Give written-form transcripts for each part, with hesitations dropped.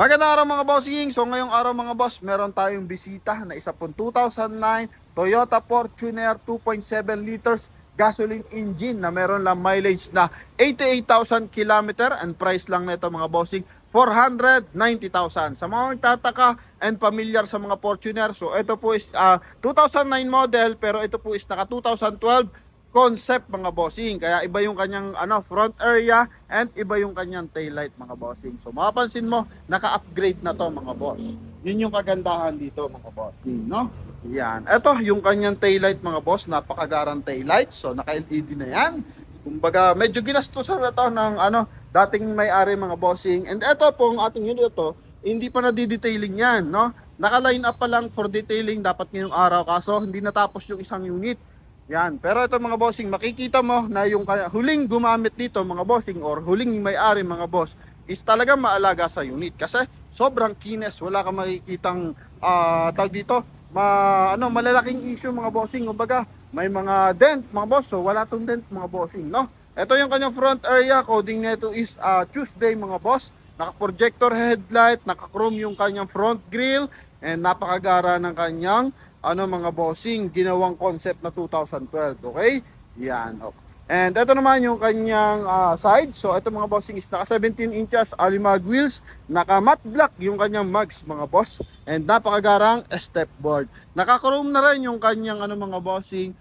Magandang araw mga bossing. So ngayong araw mga boss, meron tayong bisita na isa pong 2009 Toyota Fortuner 2.7 liters gasoline engine na meron lang mileage na 88,000 km and price lang nito mga bossing 490,000. Sa mga nagtataka and familiar sa mga Fortuner, so ito po is 2009 model pero ito po is naka 2012 concept mga bossing, kaya iba yung kanyang front area and iba yung kanyang taillight mga bossing. So mapapansin mo naka-upgrade na to mga boss. Yun yung kagandahan dito mga bossing, no? Yan, eto yung kanyang taillight mga boss, napakagarang taillight. So naka LED na yan. Kumbaga medyo ginastusan na to ng dating may-ari mga bossing. And eto pong ating unit to, hindi pa na-detailing yan, no? Naka-line up pa lang for detailing dapat ngayong araw, kaso hindi natapos yung isang unit. Yan, pero ito mga bossing, makikita mo na yung huling gumamit dito mga bossing or huling may-ari mga boss is talaga maalaga sa unit kasi sobrang kines, wala kang makikitang tag dito, malalaking issue mga bossing. Kumbaga, may mga dent mga boss, so wala tong dent mga bossing, no? Ito yung kanyang front area, coding nito is Tuesday mga boss. Naka-projector headlight, naka-chrome yung kanyang front grille and napakagara ng kanyang mga bossing, ginawang concept na 2012, okay? Yan, okay. And ito naman yung kanyang side. So ito mga bossing is naka 17 inches alimag wheels, naka matte black yung kanyang mags mga boss, and napakagarang step board. Naka-chrome na rin yung kanyang mga bossing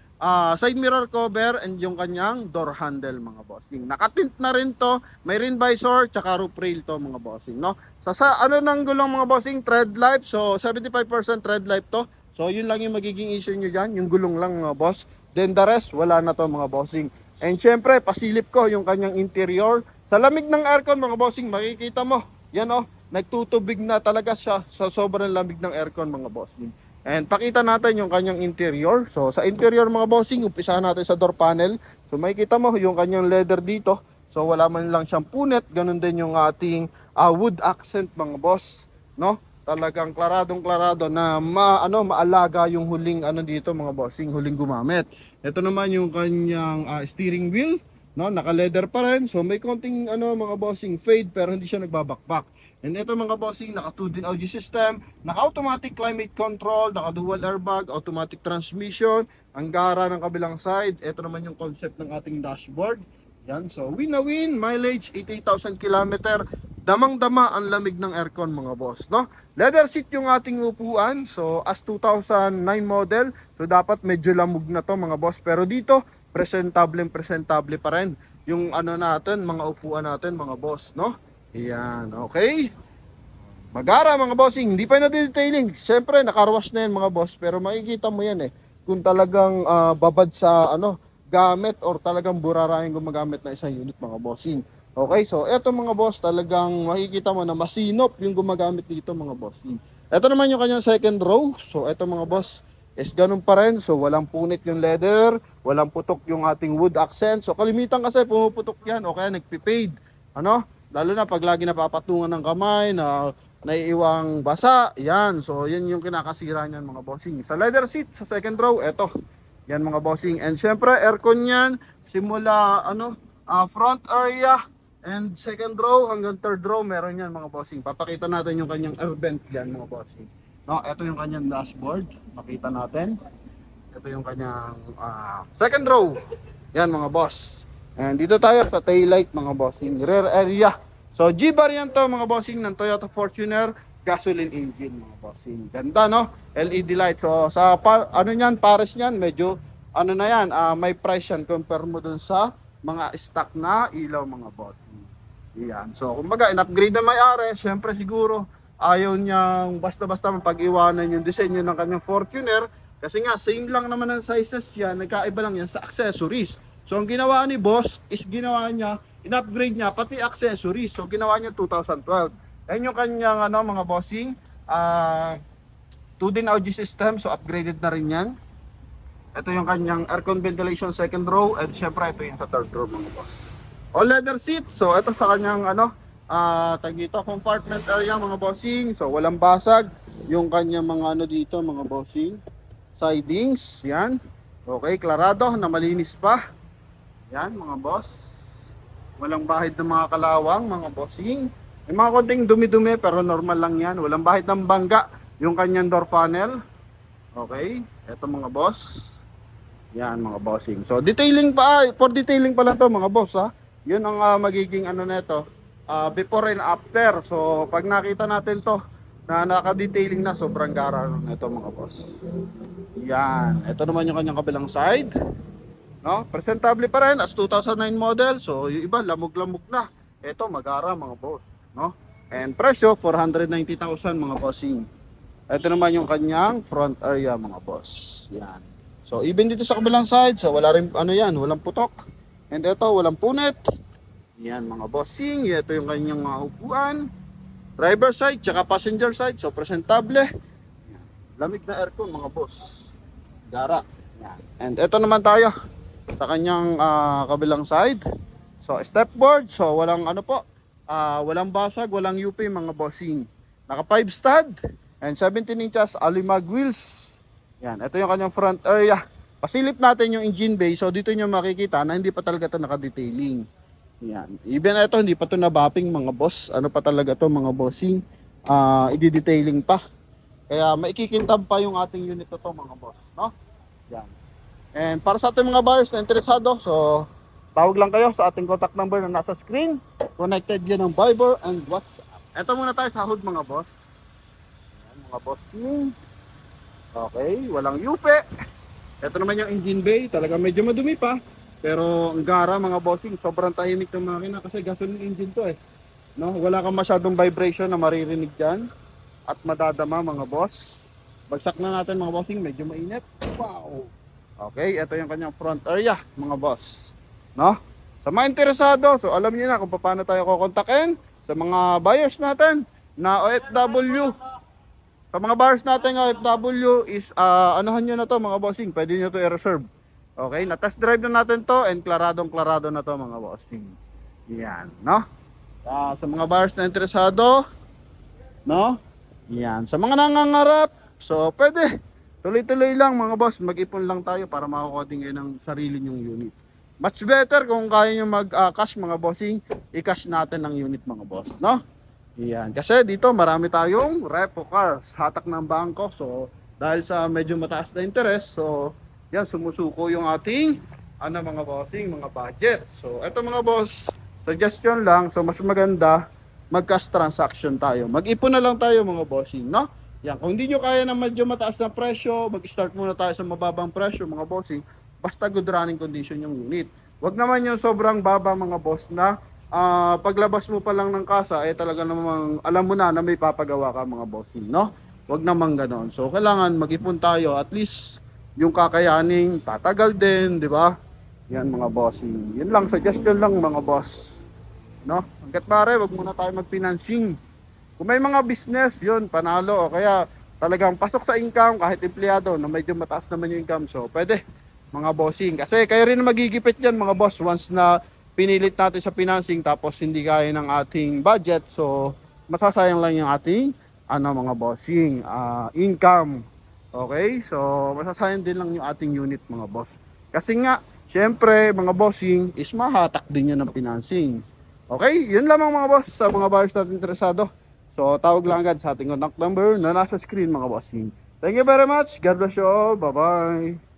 side mirror cover and yung kanyang door handle mga bossing. Nakatint na rin to, may rim visor tsaka roof rail to mga bossing, no? Sa ng gulong mga bossing, tread life. So 75% tread life to. So yun lang yung magiging issue nyo dyan, yung gulong lang mga boss. Then the rest, wala na to mga bossing. And syempre, pasilip ko yung kanyang interior. Sa lamig ng aircon mga bossing, makikita mo, yan nagtutubig na talaga siya sa sobrang lamig ng aircon mga bossing. And pakita natin yung kanyang interior. So sa interior mga bossing, umpisahan natin sa door panel. So makikita mo yung kanyang leather dito. So wala man lang siyang punit, ganun din yung ating wood accent mga boss, no? Talagang klaradong-klarado na maalaga yung huling dito mga bossing, huling gumamit. Ito naman yung kanyang steering wheel, no? Naka-leather pa rin. So may konting mga bossing fade pero hindi siya nagbabakbak. And ito mga bossing, naka 2-din audio system, naka-automatic climate control, naka-dual airbag, automatic transmission, ang gara ng kabilang side. Ito naman yung concept ng ating dashboard. Yan, so win na win, mileage 88,000 km. Damang-dama ang lamig ng aircon mga boss, no? Leather seat yung ating upuan. So as 2009 model, so dapat medyo lamog na to mga boss. Pero dito, presentable pa rin yung natin, mga upuan natin mga boss, no? Yan, okay. Magara mga bossing, hindi pa na-detailing. Siyempre, naka-wash na yan mga boss. Pero makikita mo yan kung talagang babad sa gamit or talagang burarahin gumagamit na isang unit mga bossing. Okay, so eto mga boss, talagang makikita mo na masinop yung gumagamit dito mga boss. Eto naman yung kanyang second row. So eto mga boss, is ganun pa rin. So walang punit yung leather, walang putok yung ating wood accent. So kalimitan kasi pumuputok yan o kaya nagpipade. Lalo na pag lagi napapatungan ng kamay na naiiwang basa. Yan, so yan yung kinakasira niyan mga bossing. Sa leather seat, sa second row, eto. Yan mga bossing. And syempre aircon yan, simula front area and second row hanggang third row meron yan mga bossing. Papakita natin yung kanyang air vent yan mga bossing. No, ito yung kanyang dashboard. Makita natin. Ito yung kanyang second row. Yan mga boss. And dito tayo sa taillight mga bossing. Rear area. So G variant to mga bossing ng Toyota Fortuner gasoline engine mga bossing. Ganda, no? LED light. So sa niyan, pares niyan, medyo na yan, may price yan compare mo dun sa mga stock na ilaw mga bossing. Yan. So kumbaga in-upgrade na may-ari, syempre siguro ayaw niyang basta-basta mapag-iwanan yung disenyo ng kanyang Fortuner kasi nga same lang naman ang sizes yan, nagkaiba lang yan sa accessories. So ang ginawa ni boss is ginawa niya, in-upgrade niya pati accessories. So ginawa niya 2012. Ayan yung kanyang mga bossing 2-din audio system, so upgraded na rin yan. Ito yung kanyang aircon ventilation second row and syempre ito yung sa third row mga boss. All leather seat. So ito sa kanyang dito compartment area mga bossing. So walang basag yung kanyang mga dito mga bossing. Sidings, yan. Okay, klarado na malinis pa. Yan mga boss. Walang bahid ng mga kalawang mga bossing. May mga konting dumi-dumi pero normal lang yan. Walang bahid ng bangga yung kanyang door panel. Okay, eto mga boss. Yan mga bossing. So detailing pa, for detailing pa lang to mga boss ha. Yun ang magiging ano nito, before and after. So pag nakita natin to na naka-detailing na, sobrang gara nito mga boss. Yan, ito naman yung kanyang kabilang side. No? Presentable pa rin as 2009 model. So yung iba lamog-lamog na. Ito magara mga boss, no? And presyo 490,000 mga bossing. Ito naman yung kanyang front area mga boss. Yan. So even dito sa kabilang side, so wala rin ano yan, walang putok. And ito walang punit. Yan mga bossing, ito yung kanyang mga upuan. Driver side, tsaka passenger side, so presentable. Yan. Lamig na aircon mga boss. Gara. Yan. And ito naman tayo sa kanyang kabilang side. So stepboard, so walang ano po, walang basag, walang UP mga bossing. Naka 5 stud and 17 inches alimag wheels. Yan, ito yung kanyang front area. Pasilip natin yung engine bay. So dito nyo makikita na hindi pa talaga ito naka-detailing. Yan. Even ito hindi pa ito nabapping mga boss. Ano pa talaga ito mga bossing. I-detailing pa. Kaya maikikintab pa yung ating unit ito mga boss, no? Yan. And para sa ating mga buyers na interesado, so tawag lang kayo sa ating contact number na nasa screen. Connected yan ng Viber and WhatsApp. Ito muna tayo sa hood mga boss. Yan, mga bossing. Okay, walang yupe. Ito naman yung engine bay. Talaga medyo madumi pa. Pero ang gara mga bossing. Sobrang tahimik ng makina kasi gasoline engine to eh. No? Wala kang masyadong vibration na maririnig dyan. At madadama mga boss. Bagsak na natin mga bossing. Medyo mainit. Wow. Okay, ito yung kanyang front area mga boss. No? Sa mga interesado, so alam niyo na kung paano tayo kukontakin. Sa mga buyers natin na OFW. Sa mga buyers natin OFW is anuhan nyo na to mga bossing. Pwede nyo to i-reserve. Okay, na-test drive na natin to and klaradong-klarado na to mga bossing. Yan, no? Sa mga buyers na interesado, no? Yan, sa mga nangangarap, so pwede. Tuloy-tuloy lang mga boss, mag-ipon lang tayo para makakuha din kayo ng sarili nyong unit. Much better kung kaya nyo mag-cash mga bossing, i-cash natin ang unit mga boss, no? Yan, kasi dito marami tayong repo cars, hatak ng bangko. So dahil sa medyo mataas na interest, so yan sumusuko yung ating mga bossing, mga budget. So eto mga boss, suggestion lang, so mas maganda mag-cash transaction tayo. Mag-ipon na lang tayo mga bossing, no? Yan, kung hindi nyo kaya na medyo mataas na presyo, mag-start muna tayo sa mababang presyo mga bossing. Basta good running condition yung unit. Wag naman yung sobrang baba mga boss na paglabas mo pa lang ng kasa talaga namang alam mo na may papagawa ka mga bossing, no? Wag naman ganoon. So kailangan mag-ipon tayo at least yung kakayaning tatagal din, di ba? Yan mga bossing. Yun lang, suggestion lang mga boss, no? Hangga't pare, wag muna tayo mag-financing. Kung may mga business, yun panalo, o kaya talagang pasok sa income kahit empleyado na medyo mataas naman yung income, so pwede mga bossing. Kasi kayo rin magigipit yan mga boss once na pinilit natin sa financing tapos hindi kaya ng ating budget, so masasayang lang yung ating mga bossing income. Okay, so masasayang din lang yung ating unit mga boss, kasi nga syempre mga bossing is mahatak din yan ng financing. Okay, yun lamang mga boss sa mga buyers natin interesado. So tawag lang agad sa ating contact number na nasa screen mga bossing. Thank you very much, God bless you all, bye bye.